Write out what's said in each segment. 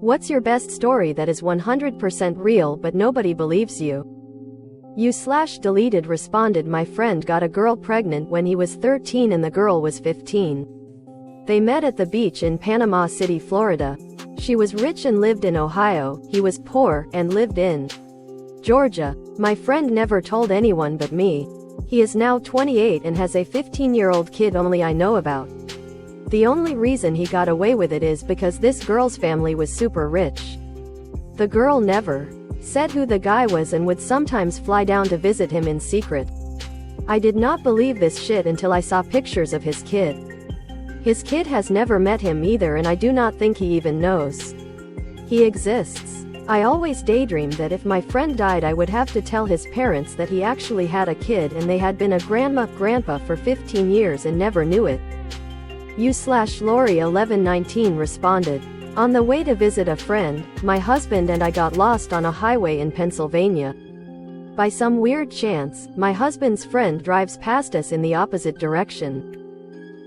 What's your best story that is 100% real but nobody believes you? You/deleted responded, my friend got a girl pregnant when he was 13 and the girl was 15. They met at the beach in Panama City, Florida. She was rich and lived in Ohio, he was poor and lived in Georgia. My friend never told anyone but me. He is now 28 and has a 15-year-old kid only I know about. The only reason he got away with it is because this girl's family was super rich. The girl never said who the guy was and would sometimes fly down to visit him in secret. I did not believe this shit until I saw pictures of his kid. His kid has never met him either and I do not think he even knows he exists. I always daydreamed that if my friend died I would have to tell his parents that he actually had a kid and they had been a grandpa for 15 years and never knew it. You/Lori1119 responded, on the way to visit a friend, my husband and I got lost on a highway in Pennsylvania. By some weird chance, my husband's friend drives past us in the opposite direction.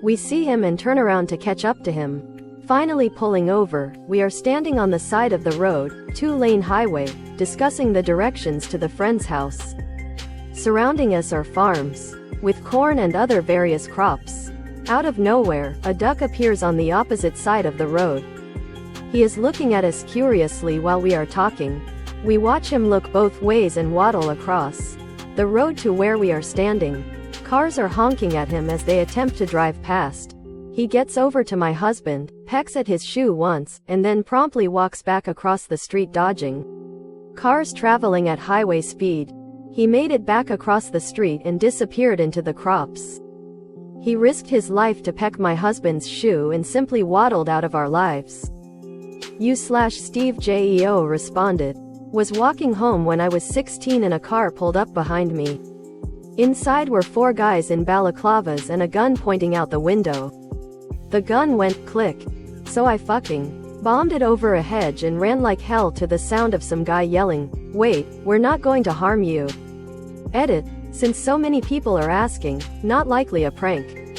We see him and turn around to catch up to him. Finally pulling over, we are standing on the side of the road, two-lane highway, discussing the directions to the friend's house. Surrounding us are farms, with corn and other various crops. Out of nowhere, a duck appears on the opposite side of the road. He is looking at us curiously while we are talking. We watch him look both ways and waddle across the road to where we are standing. Cars are honking at him as they attempt to drive past. He gets over to my husband, pecks at his shoe once, and then promptly walks back across the street dodging cars traveling at highway speed. He made it back across the street and disappeared into the crops. He risked his life to peck my husband's shoe and simply waddled out of our lives. You/SteveJEO responded, was walking home when I was 16 and a car pulled up behind me. Inside were 4 guys in balaclavas and a gun pointing out the window. The gun went click. So I fucking bombed it over a hedge and ran like hell to the sound of some guy yelling, wait, we're not going to harm you. Edit. Since so many people are asking, not likely a prank.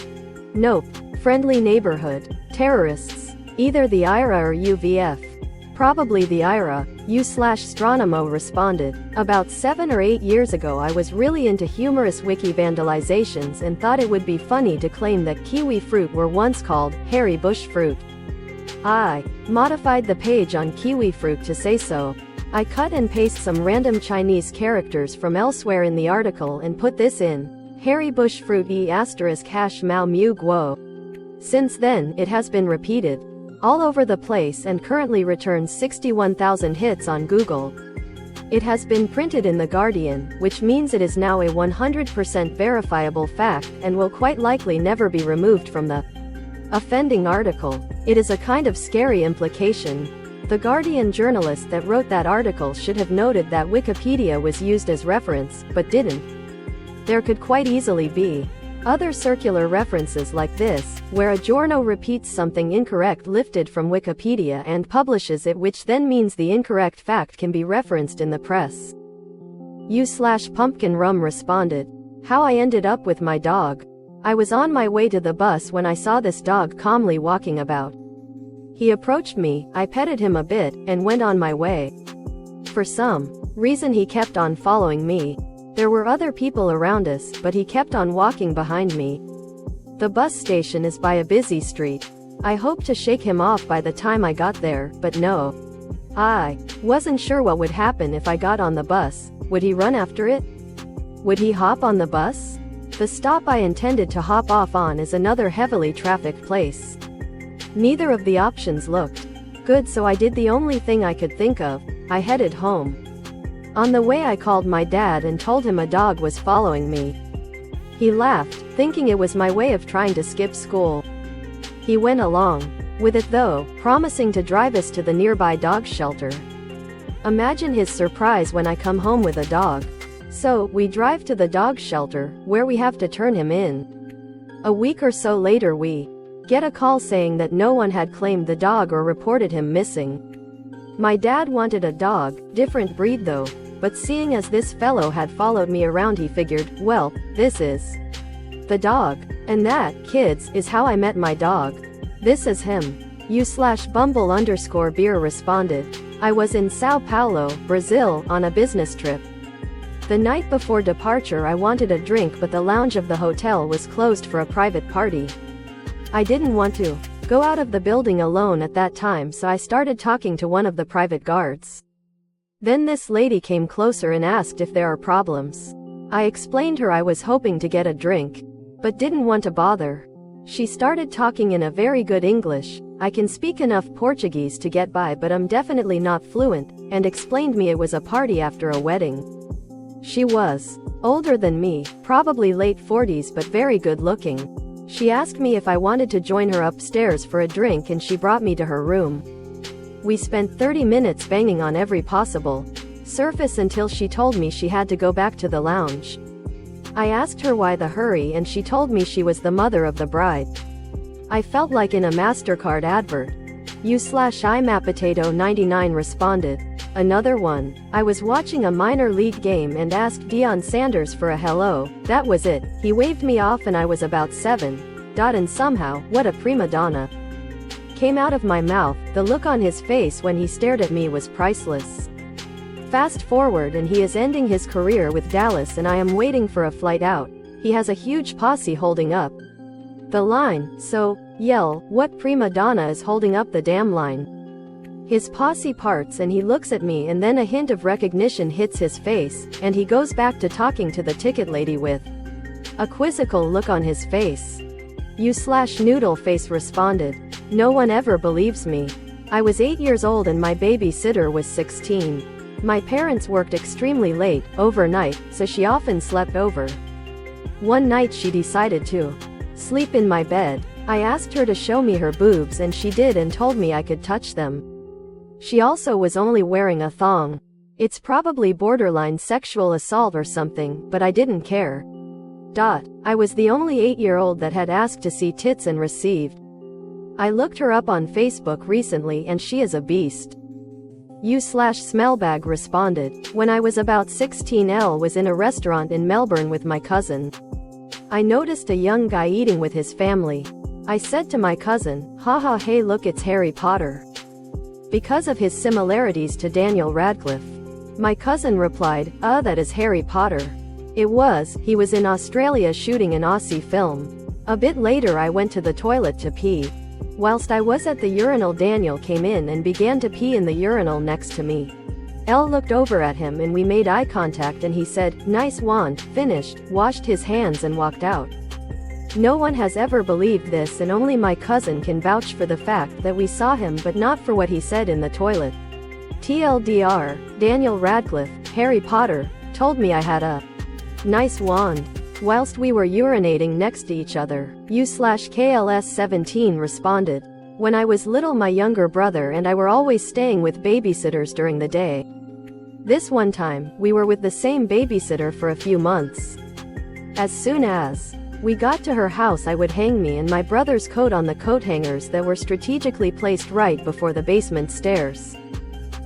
Nope. Friendly neighborhood. Terrorists. Either the IRA or UVF. Probably the IRA. You/Stronomo responded, about 7 or 8 years ago I was really into humorous wiki vandalizations and thought it would be funny to claim that kiwi fruit were once called hairy bush fruit. I modified the page on kiwi fruit to say so. I cut and paste some random Chinese characters from elsewhere in the article and put this in, hairy bush fruit *hash mao mu guo. Since then, it has been repeated all over the place and currently returns 61,000 hits on Google. It has been printed in The Guardian, which means it is now a 100% verifiable fact and will quite likely never be removed from the offending article. It is a kind of scary implication. The Guardian journalist that wrote that article should have noted that Wikipedia was used as reference, but didn't. There could quite easily be other circular references like this, where a journo repeats something incorrect lifted from Wikipedia and publishes it, which then means the incorrect fact can be referenced in the press. You/Pumpkin Rum responded, how I ended up with my dog. I was on my way to the bus when I saw this dog calmly walking about. He approached me, I petted him a bit, and went on my way. For some reason he kept on following me. There were other people around us, but he kept on walking behind me. The bus station is by a busy street. I hoped to shake him off by the time I got there, but no. I wasn't sure what would happen if I got on the bus. Would he run after it? Would he hop on the bus? The stop I intended to hop off on is another heavily trafficked place. Neither of the options looked good, so I did the only thing I could think of. I headed home. On the way I called my dad and told him a dog was following me. He laughed, thinking it was my way of trying to skip school. He went along with it though, promising to drive us to the nearby dog shelter. Imagine his surprise when I come home with a dog. So, we drive to the dog shelter, where we have to turn him in. A week or so later we get a call saying that no one had claimed the dog or reported him missing. My dad wanted a dog, different breed though, but seeing as this fellow had followed me around he figured, well, this is the dog. And that, kids, is how I met my dog. This is him. U/Bumble_beer responded. I was in Sao Paulo, Brazil, on a business trip. The night before departure I wanted a drink, but the lounge of the hotel was closed for a private party. I didn't want to go out of the building alone at that time, so I started talking to one of the private guards. Then this lady came closer and asked if there are problems. I explained her I was hoping to get a drink, but didn't want to bother. She started talking in a very good English. I can speak enough Portuguese to get by, but I'm definitely not fluent, and explained me it was a party after a wedding. She was older than me, probably late 40s, but very good looking. She asked me if I wanted to join her upstairs for a drink, and she brought me to her room. We spent 30 minutes banging on every possible surface until she told me she had to go back to the lounge. I asked her why the hurry, and she told me she was the mother of the bride. I felt like in a MasterCard advert. U/IMapotato99 responded. Another one. I was watching a minor league game and asked Deion Sanders for a hello. That was it. He waved me off and I was about 7. And somehow, what a prima donna came out of my mouth. The look on his face when he stared at me was priceless. Fast forward and he is ending his career with Dallas, and I am waiting for a flight out. He has a huge posse holding up the line, so yell, what prima donna is holding up the damn line? His posse parts and he looks at me, and then a hint of recognition hits his face, and he goes back to talking to the ticket lady with a quizzical look on his face. U/Noodleface responded. No one ever believes me. I was 8 years old and my babysitter was 16. My parents worked extremely late, overnight, so she often slept over. One night she decided to sleep in my bed. I asked her to show me her boobs and she did, and told me I could touch them. She also was only wearing a thong. It's probably borderline sexual assault or something, but I didn't care. I was the only 8-year-old that had asked to see tits and received. I looked her up on Facebook recently and she is a beast. U/Smellbag responded. When I was about 16, I was in a restaurant in Melbourne with my cousin. I noticed a young guy eating with his family. I said to my cousin, haha, hey look, it's Harry Potter, because of his similarities to Daniel Radcliffe. My cousin replied, that is Harry Potter. It was. He was in Australia shooting an Aussie film. A bit later I went to the toilet to pee. Whilst I was at the urinal, Daniel came in and began to pee in the urinal next to me. Elle looked over at him and we made eye contact, and he said, nice wand, finished, washed his hands and walked out. No one has ever believed this, and only my cousin can vouch for the fact that we saw him, but not for what he said in the toilet. TLDR, Daniel Radcliffe, Harry Potter, told me I had a nice wand whilst we were urinating next to each other. U/KLS17 responded. When I was little, my younger brother and I were always staying with babysitters during the day. This one time, we were with the same babysitter for a few months. As soon as we got to her house, I would hang me and my brother's coat on the coat hangers that were strategically placed right before the basement stairs.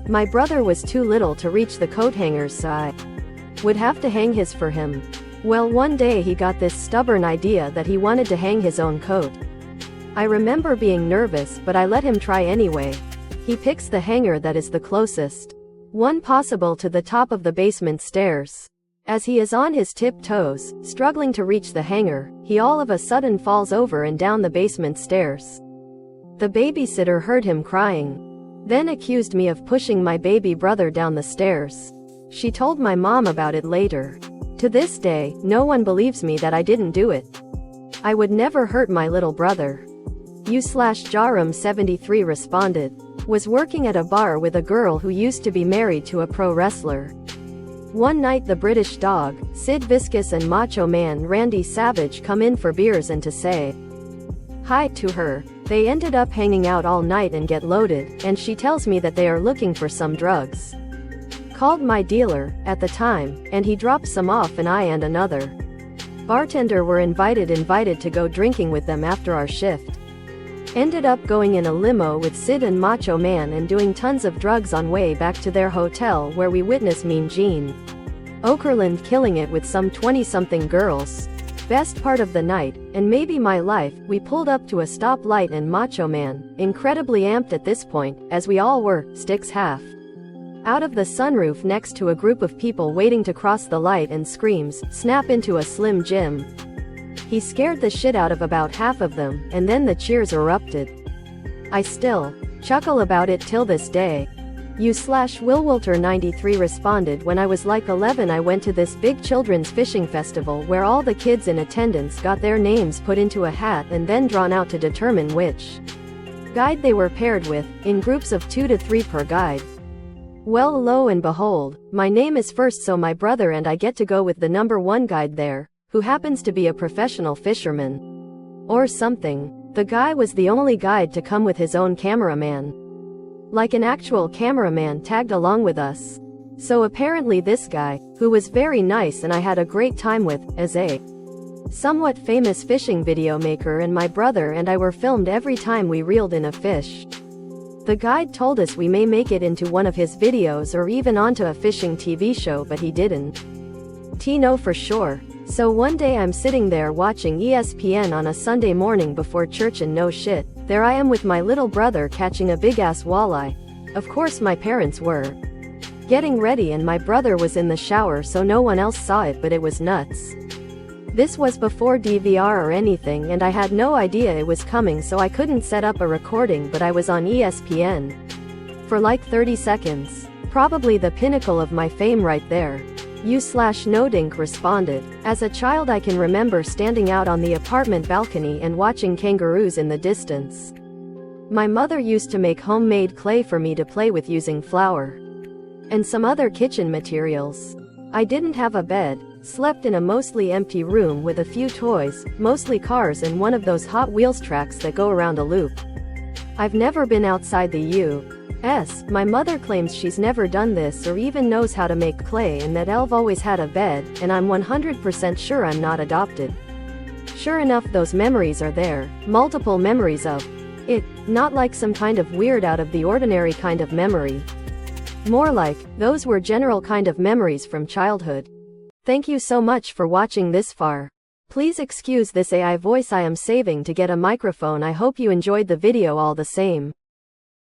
My brother was too little to reach the coat hangers, so I would have to hang his for him. Well, one day he got this stubborn idea that he wanted to hang his own coat. I remember being nervous, but I let him try anyway. He picks the hanger that is the closest one possible to the top of the basement stairs. As he is on his tiptoes, struggling to reach the hanger, he all of a sudden falls over and down the basement stairs. The babysitter heard him crying, then accused me of pushing my baby brother down the stairs. She told my mom about it later. To this day, no one believes me that I didn't do it. I would never hurt my little brother. U/Jarum73 responded. Was working at a bar with a girl who used to be married to a pro wrestler. One night the British Dog, Sid Vicious, and Macho Man Randy Savage come in for beers and to say hi to her. They ended up hanging out all night and get loaded, and she tells me that they are looking for some drugs. Called my dealer, at the time, and he dropped some off, and I and another bartender were invited to go drinking with them after our shift. Ended up going in a limo with Sid and Macho Man and doing tons of drugs on way back to their hotel, where we witnessed Mean Gene Okerlund killing it with some 20-something girls. Best part of the night, and maybe my life, we pulled up to a stoplight and Macho Man, incredibly amped at this point, as we all were, sticks half out of the sunroof next to a group of people waiting to cross the light and screams, "Snap," into a Slim Jim. He scared the shit out of about half of them, and then the cheers erupted. I still chuckle about it till this day. U/WillWilter93 responded, when I was like 11 I went to this big children's fishing festival where all the kids in attendance got their names put into a hat and then drawn out to determine which guide they were paired with, in groups of 2 to 3 per guide. Well, lo and behold, my name is first, so my brother and I get to go with the number 1 guide there, who happens to be a professional fisherman. Or something. The guy was the only guide to come with his own cameraman. Like an actual cameraman tagged along with us. So apparently this guy, who was very nice and I had a great time with, as a somewhat famous fishing video maker, and my brother and I were filmed every time we reeled in a fish. The guide told us we may make it into one of his videos or even onto a fishing TV show, but he didn't know for sure. So one day I'm sitting there watching ESPN on a Sunday morning before church, and no shit, there I am with my little brother catching a big ass walleye. Of course my parents were getting ready and my brother was in the shower, so no one else saw it, but it was nuts. This was before DVR or anything, and I had no idea it was coming, so I couldn't set up a recording, but I was on ESPN for like 30 seconds. Probably the pinnacle of my fame right there. U/Nodink responded, as a child I can remember standing out on the apartment balcony and watching kangaroos in the distance. My mother used to make homemade clay for me to play with using flour and some other kitchen materials. I didn't have a bed, slept in a mostly empty room with a few toys, mostly cars and one of those Hot Wheels tracks that go around a loop. I've never been outside the U.S. My mother claims she's never done this or even knows how to make clay, and that Elv always had a bed, and I'm 100% sure I'm not adopted. Sure enough, those memories are there, multiple memories of it, not like some kind of weird out of the ordinary kind of memory. More like, those were general kind of memories from childhood. Thank you so much for watching this far. Please excuse this AI voice I am saving to get a microphone. I hope you enjoyed the video all the same.